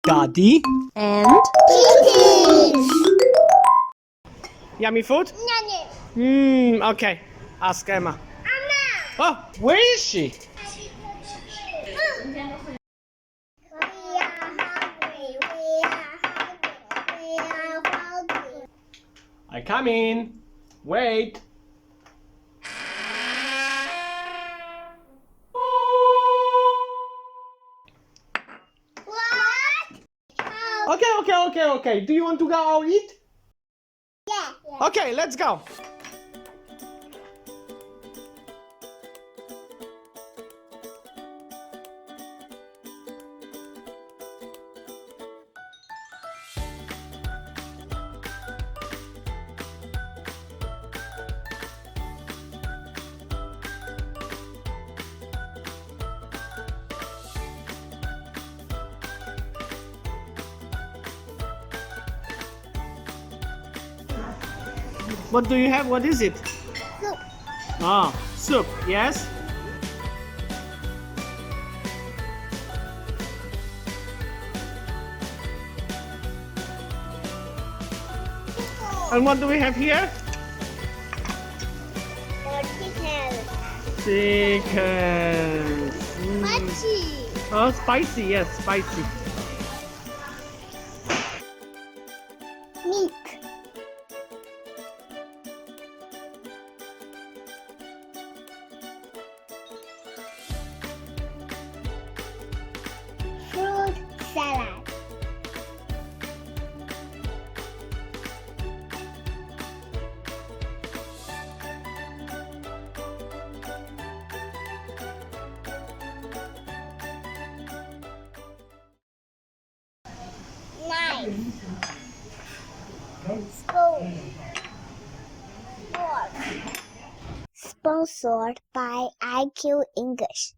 Daddy and Kittens. Yummy food? Okay. Ask Emma. Oh, where is she? We are hungry. We are hungry. We are hungry. I come in. Wait. What? Okay. Do you want to go out eat? Yeah. Okay, let's go. What do you have? What is it? Soup. Ah, soup. Yes. And what do we have here? Chicken. Spicy. Oh, spicy. Yes, spicy. Meat. Fruit salad. Knife. Spoon. Fork. Sponsored by IQ English.